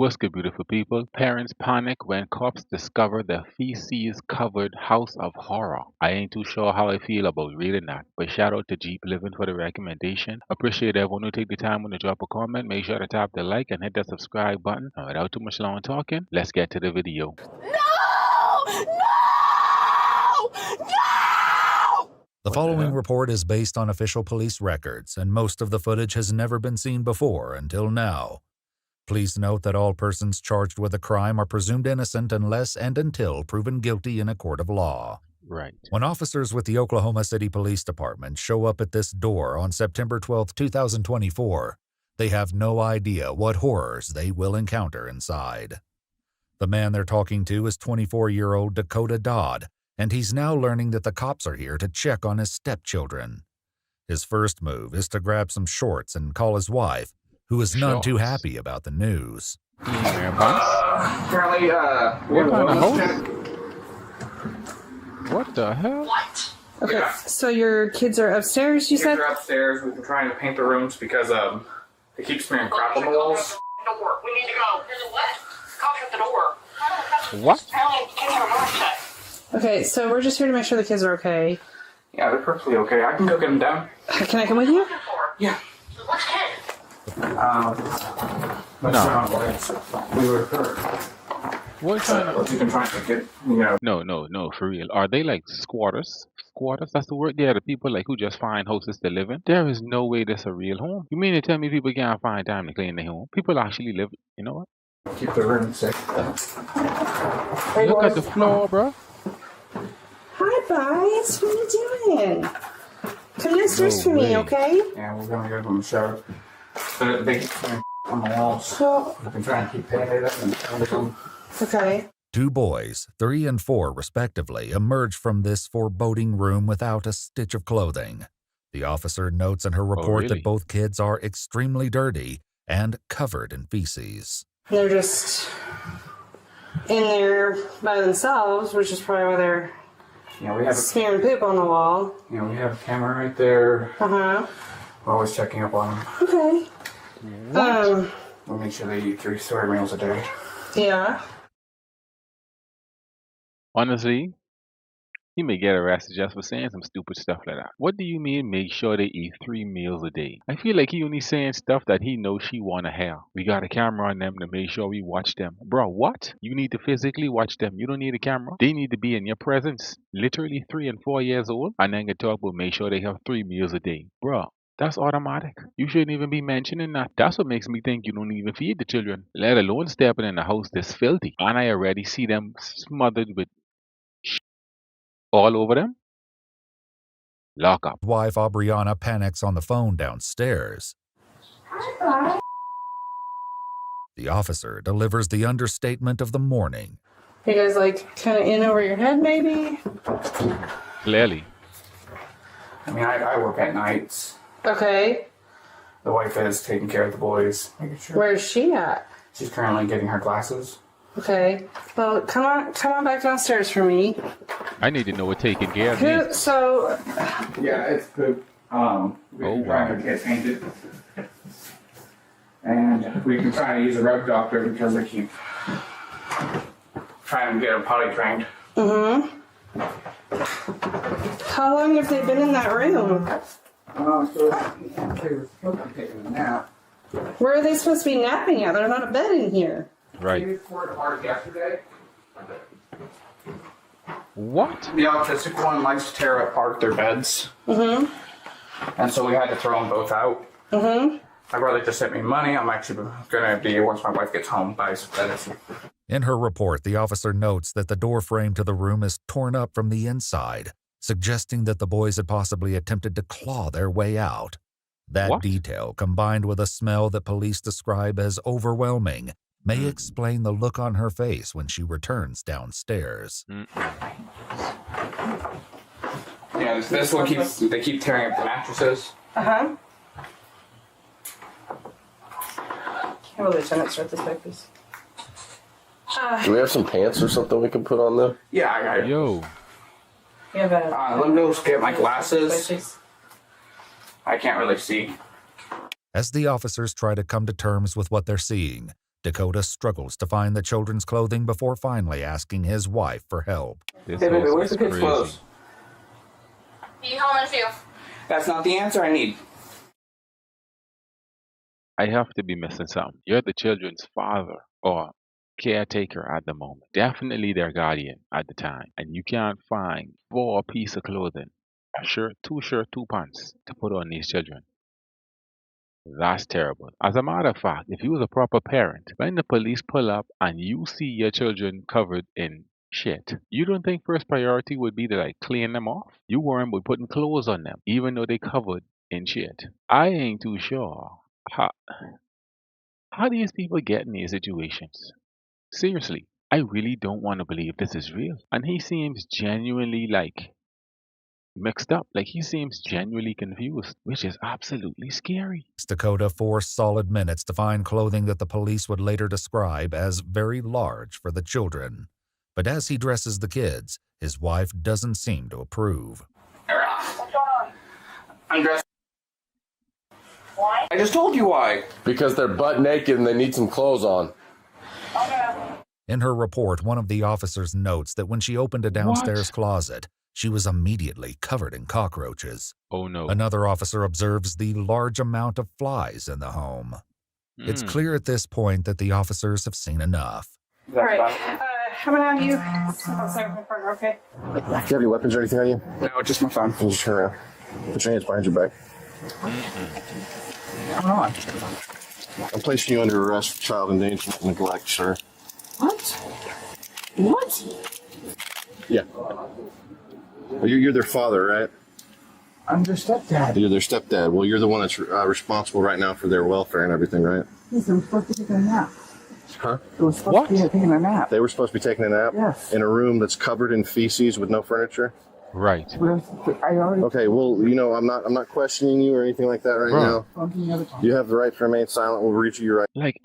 What's good, beautiful people? Parents panic when cops discover the feces-covered house of horror. I ain't too sure how I feel about reading that, but shout out to Jeep Living for the recommendation. Appreciate everyone who take the time to drop a comment. Make sure to tap the like and hit the subscribe button. And without too much long talking, let's get to the video. No! No! No! The following report is based on official police records, and most of the footage has never been seen before until now. Please note that all persons charged with a crime are presumed innocent unless and until proven guilty in a court of law. Right. When officers with the Oklahoma City Police Department show up at this door on September 12, 2024, they have no idea what horrors they will encounter inside. The man they're talking to is 24-year-old Dakota Dodd, and he's now learning that the cops are here to check on his stepchildren. His first move is to grab some shorts and call his wife, who is none too happy about the news. Apparently, what kind of house? What the hell? What? Okay, Yeah. so your kids are upstairs, you said? Kids are upstairs. We've been trying to paint the rooms because they keep smearing crap on the walls. Door. We need to go. There's a what? Cop shut the door. What? Apparently, the kids are not shut. Okay, so we're just here to make sure the kids are okay. Yeah, they're perfectly okay. I can go get them down. Can I come with you? Yeah. What's kid? But No. we were hurt. What kind of... We've been trying to get, No, for real. Are they like squatters? Squatters? That's the word? Yeah, the people like who just find houses to live in. There is no way that's a real home. You mean to tell me people can't find time to clean their home? People actually live, you know what? keep the room safe. Hey, Look at boys. the floor, bro. Hi, guys. What are you doing? Come downstairs No for me, way. okay? Yeah, we're gonna go to the shower. But they keep smearing on the walls. So, We've been trying to keep painting it and everything. okay. Two boys, 3 and 4 respectively, emerge from this foreboding room without a stitch of clothing. The officer notes in her report really? that both kids are extremely dirty and covered in feces. They're just in there by themselves, which is probably why they're Yeah, we have smearing poop on the wall. we have a camera right there. Uh-huh. We're always checking up on them. Okay. We'll make sure they eat 3 soy meals a day. Yeah. Honestly, he may get arrested just for saying some stupid stuff like that. What do you mean make sure they eat 3 meals a day? I feel like he only saying stuff that he knows she wanna hear. We got a camera on them to make sure we watch them. Bro, what? You need to physically watch them. You don't need a camera. They need to be in your presence. Literally 3 and 4 years old. And then you talk about make sure they have 3 meals a day. Bro, that's automatic. You shouldn't even be mentioning that. That's what makes me think you don't even feed the children. Let alone stepping in the house this filthy. And I already see them smothered with all over them. Lock up. Wife Aubriana panics on the phone downstairs. The officer delivers the understatement of the morning. You guys like kind of in over your head, maybe? Clearly. I mean, I work at nights. Okay. The wife is taking care of the boys. Making sure. Where's she at? She's currently getting her glasses. Okay. Well, come on back downstairs for me. I need to know what taking care of me. So, Yeah, it's good. We've been trying to get painted. And we've been trying to use a rug doctor because they keep trying to get them potty trained. how long have they been in that room? So they were supposed to be taking a nap. Where are they supposed to be napping at? There's not a bed in here. Right. We tore it apart yesterday. What? The autistic one likes to tear apart their beds. And so we had to throw them both out. My brother just sent me money. I'm actually going to be, once my wife gets home, buy some beds. In her report, the officer notes that the door frame to the room is torn up from the inside, suggesting that the boys had possibly attempted to claw their way out. That What? detail, combined with a smell that police describe as overwhelming, may explain the look on her face when she returns downstairs. Yeah, this one they keep tearing up the mattresses. Can will Lieutenant start this back, please? Do we have some pants or something we can put on them? Yeah, I got it. Yo. You have a... Let me go get my glasses. I can't really see. As the officers try to come to terms with what they're seeing, Dakota struggles to find the children's clothing before finally asking his wife for help. This Hey, baby, house where's is the kids' crazy. clothes? You home and you. That's not the answer I need. I have to be missing something. You're the children's father or caretaker at the moment. Definitely their guardian at the time. And you can't find 4 pieces of clothing, a shirt, 2 pants to put on these children. That's terrible. As a matter of fact, if you was a proper parent, when the police pull up and you see your children covered in shit, you don't think first priority would be to like clean them off? You worry about putting clothes on them, even though they covered in shit. I ain't too sure how these people get in these situations. Seriously, I really don't want to believe this is real. And he seems genuinely like mixed up. Like he seems genuinely confused, which is absolutely scary. Dakota 4 solid minutes to find clothing that the police would later describe as very large for the children. But as he dresses the kids, his wife doesn't seem to approve. What's going on? I'm dressed. Why? I just told you why. Because they're butt naked and they need some clothes on. Okay. In her report, one of the officers notes that when she opened a downstairs closet, she was immediately covered in cockroaches. Oh no. Another officer observes the large amount of flies in the home. It's clear at this point that the officers have seen enough. All right. I'm gonna have you step outside with my partner, okay? Do you have any weapons or anything on you? No, just my phone. You just turn around. Put your hands behind your back. Come on. I'm placing you under arrest for child endangerment and neglect, sir. What? What? Yeah. Well, you're their father, right? I'm their stepdad. You're their stepdad. Well, you're the one that's responsible right now for their welfare and everything, right? Yes, I'm supposed to be taking a nap. Huh? It was supposed to be taking a nap. They were supposed to be taking a nap? Yes. In a room that's covered in feces with no furniture? Right. I already. Okay, well, I'm not questioning you or anything like that right now. You have the right to remain silent. We'll read you your right. Like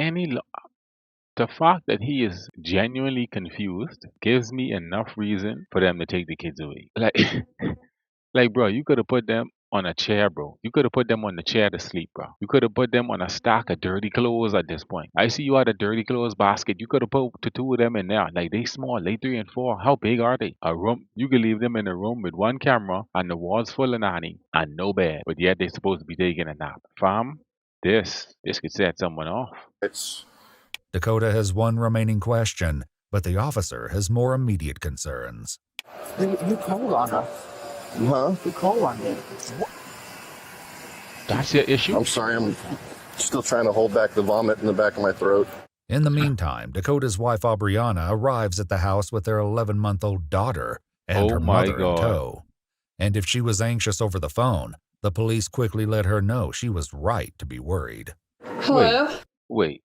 the fact that he is genuinely confused gives me enough reason for them to take the kids away. Like bro, you could have put them on a chair, bro. You could have put them on the chair to sleep, bro. You could have put them on a stack of dirty clothes at this point. I see you had a dirty clothes basket. You could have put the 2 of them in there. Like they small, they 3 and 4. How big are they? A room. You could leave them in a room with 1 camera and the walls full of nanny and no bed. But yet they're supposed to be taking a nap. Fam, this could set someone off. Dakota has 1 remaining question, but the officer has more immediate concerns. You called on us. Huh? You called on me. That's your issue? I'm sorry, I'm still trying to hold back the vomit in the back of my throat. In the meantime, Dakota's wife Aubriana arrives at the house with their 11-month-old daughter and her my mother in God. tow. And if she was anxious over the phone, the police quickly let her know she was right to be worried. Hello? Wait.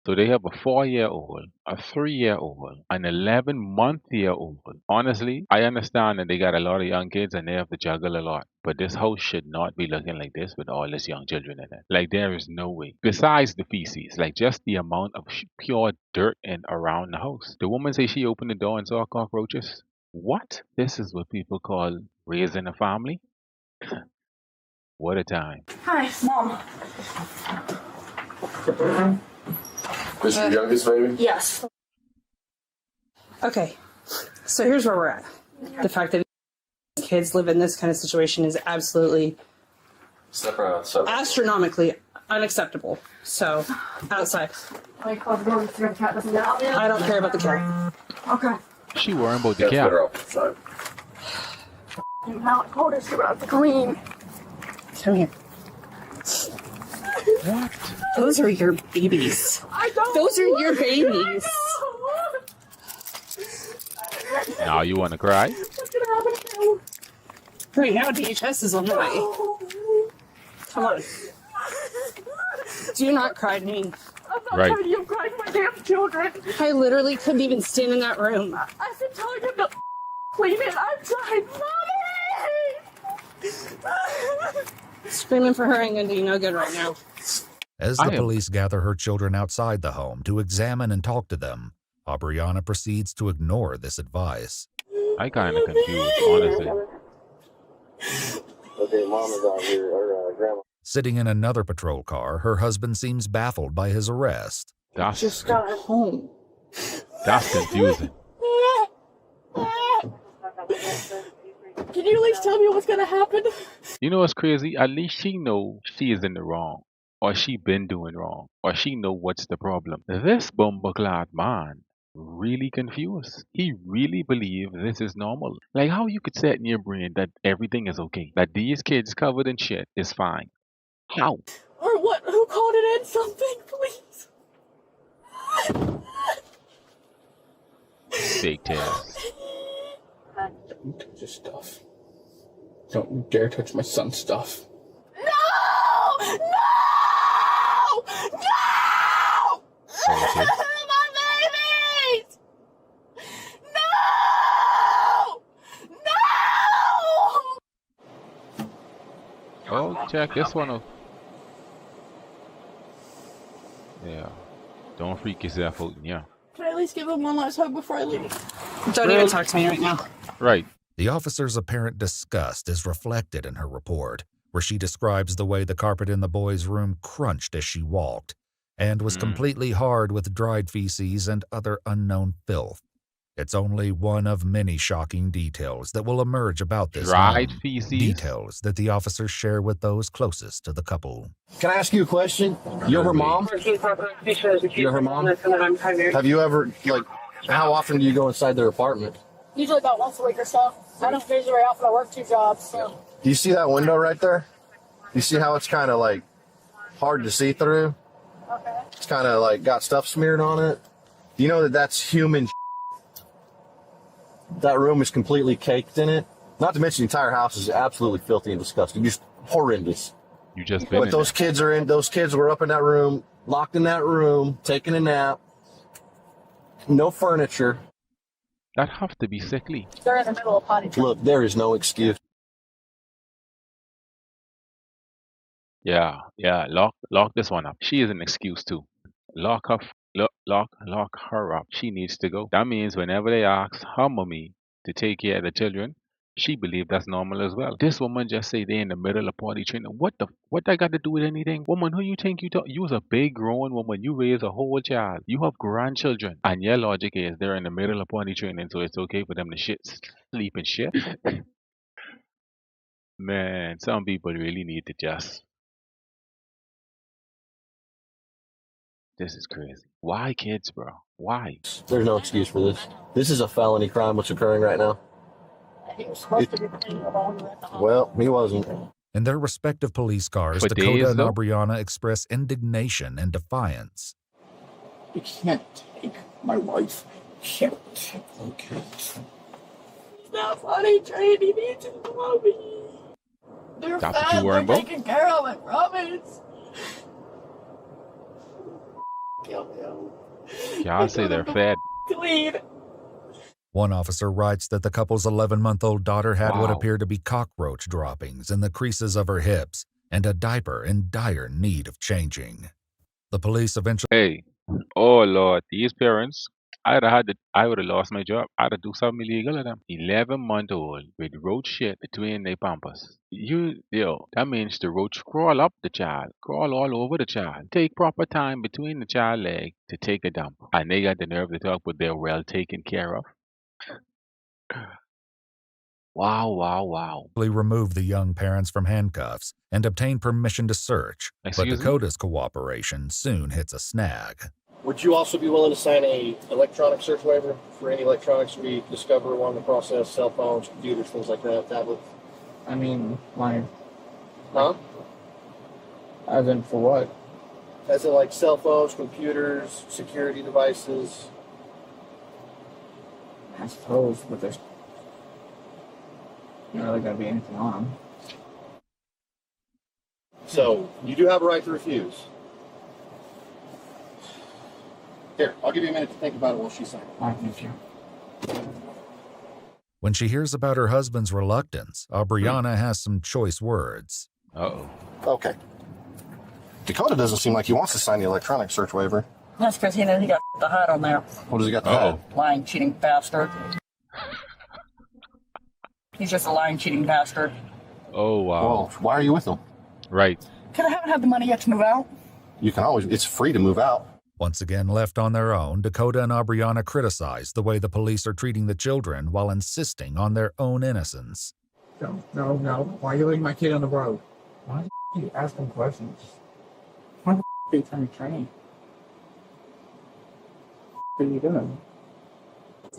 So they have a 4-year-old, a 3-year-old, an 11-month-year-old. Honestly, I understand that they got a lot of young kids and they have to juggle a lot. But this house should not be looking like this with all these young children in it. Like there is no way. Besides the feces, like just the amount of pure dirt in around the house. The woman say she opened the door and saw cockroaches. What? This is what people call raising a family? What a time. Hi, Mom. This your youngest baby? Yes. Okay. So here's where we're at. The fact that kids live in this kind of situation is absolutely Step around. astronomically unacceptable. So, outside. I close the door so the cat doesn't get out. I don't care about the cat. Okay. She worrying about the cat. outside. Now I told her she would have to clean. Come here. What? Those are your babies. I don't. Those are your babies. Now you want to cry? What's gonna happen now? Right now, DHS is on the way. Come on. Do not cry to me. I'm not Right. trying to you crying for my damn children. I literally couldn't even stand in that room. I've been telling him to clean it. I've tried. Mommy! Screaming for her ain't gonna do you no good right now. As the police gather her children outside the home to examine and talk to them, Aubriana proceeds to ignore this advice. I kind of confused, honestly. Okay, mom is out here, or grandma. Sitting in another patrol car, her husband seems baffled by his arrest. That's Got home. that's confusing. Can you at least tell me what's gonna happen? You know what's crazy? At least she know she is in the wrong, or she been doing wrong, or she know what's the problem. This bumbleclad man really confused. He really believe this is normal. Like how you could set in your brain that everything is okay, that these kids covered in shit is fine. How? Or what? Who called it in? Something, please. Fake tales. Don't touch his stuff. Don't you dare touch my son's stuff. No! No! No! Okay. My babies! No! No! Oh, check this one out. Yeah. Don't freak yourself out, yeah. Can I at least give him one last hug before I leave? Don't even talk to me right now. Right. The officer's apparent disgust is reflected in her report, where she describes the way the carpet in the boy's room crunched as she walked, and was completely hard with dried feces and other unknown filth. It's only one of many shocking details that will emerge about this Dried home, feces? details that the officers share with those closest to the couple. Can I ask you a question? You're her mom? You're her mom? Have you ever, like, how often do you go inside their apartment? Usually about once a week or so. I don't visit very often. I work 2 jobs, so. Do you see that window right there? You see how it's kind of like hard to see through? Okay. It's kind of like got stuff smeared on it. Do you know that that's human? That room is completely caked in it. Not to mention the entire house is absolutely filthy and disgusting. Just horrendous. You just been But in those kids are in. Those kids were up in that room, locked in that room, taking a nap. No furniture. That have to be sickly. They're in the middle of potty training. Look, there is no excuse. Yeah, lock this one up. She is an excuse too. Lock her up. She needs to go. That means whenever they ask her mommy to take care of the children, she believes that's normal as well. This woman just say they in the middle of potty training. What that got to do with anything? Woman, who you think you talk? You was a big grown woman. You raise a whole child. You have grandchildren, and your logic is they're in the middle of potty training, so it's okay for them to sleep and shit. Man, some people really need to just. This is crazy. Why kids, bro? Why? There's no excuse for this. This is a felony crime what's occurring right now. He was supposed to be clean along with the hospital. Well, he wasn't. In their respective police cars, For Dakota days, and though? Aubriana express indignation and defiance. You can't take my wife. Can't. Okay. He's not potty trained. He needs his mommy. They're That's what fed. you worrying They're about? taken care of, I promise. Kill him. Y'all say they're fed. Clean. One officer writes that the couple's 11-month-old daughter had what Wow. appeared to be cockroach droppings in the creases of her hips and a diaper in dire need of changing. The police eventually Hey, oh Lord, these parents, I would have lost my job. I'd have do something illegal to them. 11-month-old with roach shit between their pampers. That means the roach crawl up the child, crawl all over the child. Take proper time between the child leg to take a dump. And they got the nerve to talk, but they're well taken care of. Wow. remove the young parents from handcuffs and obtain permission to search, but Excuse me? Dakota's cooperation soon hits a snag. Would you also be willing to sign a electronic search waiver for any electronics we discover along the process, cell phones, computers, things like that, tablets? I mean, like, Huh? as in for what? As in like cell phones, computers, security devices. I suppose, but there's not really gonna be anything on them. So, you do have a right to refuse. Here, I'll give you a minute to think about it while she signs. I thank you. When she hears about her husband's reluctance, Aubriana has some choice words. Uh-oh. Okay. Dakota doesn't seem like he wants to sign the electronic search waiver. That's because he got the hide on there. What does he got to Uh-oh. hide? Lying, cheating bastard. He's just a lying, cheating bastard. Oh, wow. Well, why are you with him? Right. Because I haven't had the money yet to move out. You can always, it's free to move out. Once again left on their own, Dakota and Aubriana criticize the way the police are treating the children while insisting on their own innocence. No. Why are you leaving my kid on the road? Why are you asking questions? Why the are you trying to train? What are you doing?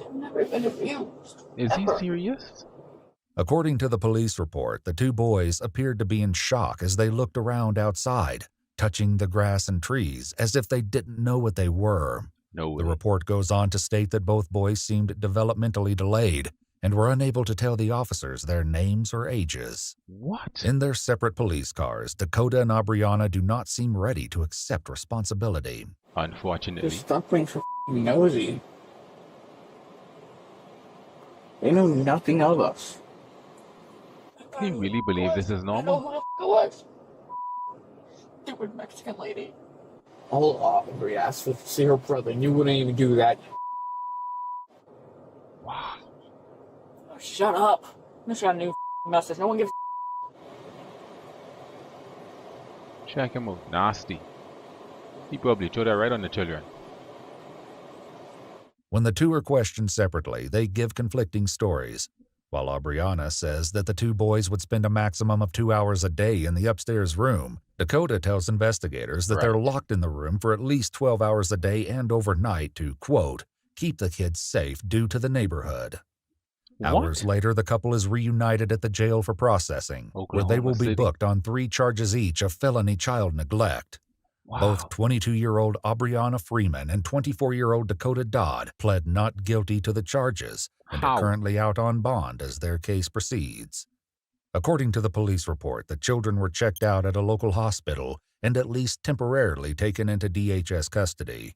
I've never been abused. Is he serious? According to the police report, the two boys appeared to be in shock as they looked around outside, touching the grass and trees as if they didn't know what they were. No The way. report goes on to state that both boys seemed developmentally delayed and were unable to tell the officers their names or ages. What? In their separate police cars, Dakota and Aubriana do not seem ready to accept responsibility. Unfortunately. Just stop being so nosy. They know nothing of us. Can you really believe this is I know normal? who the f it was. Stupid Mexican lady. All Aubrey asked to see her brother, and you wouldn't even do that. Wow. Oh, shut up. I just got a new message. No one gives Check him out. Nasty. He probably threw that right on the children. When the two are questioned separately, they give conflicting stories. While Aubriana says that the two boys would spend a maximum of 2 hours a day in the upstairs room, Dakota tells investigators that they're locked in the room for at least 12 hours a day and overnight to, quote, keep the kids safe due to the neighborhood. Hours later, the couple is reunited at the jail for processing, where they will be booked on 3 charges each of felony child neglect. Wow. Both 22-year-old Aubriana Freeman and 24-year-old Dakota Dodd pled not guilty to the charges and are currently out on bond as their case proceeds. According to the police report, the children were checked out at a local hospital and at least temporarily taken into DHS custody.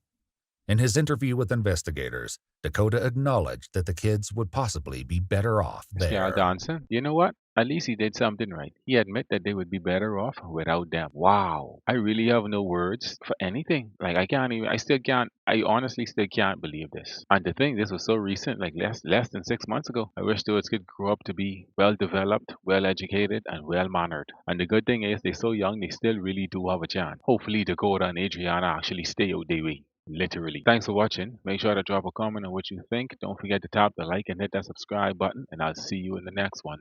In his interview with investigators, Dakota acknowledged that the kids would possibly be better off there. Johnson, you know what? At least he did something right. He admitted that they would be better off without them. Wow. I really have no words for anything. Like, I honestly still can't believe this. And to think this was so recent, like less than 6 months ago. I wish those kids grow up to be well developed, well educated, and well mannered. And the good thing is they're so young, they still really do have a chance. Hopefully Dakota and Adriana actually stay out their way. Literally. Thanks for watching. Make sure to drop a comment on what you think. Don't forget to tap the like and hit that subscribe button, and I'll see you in the next one.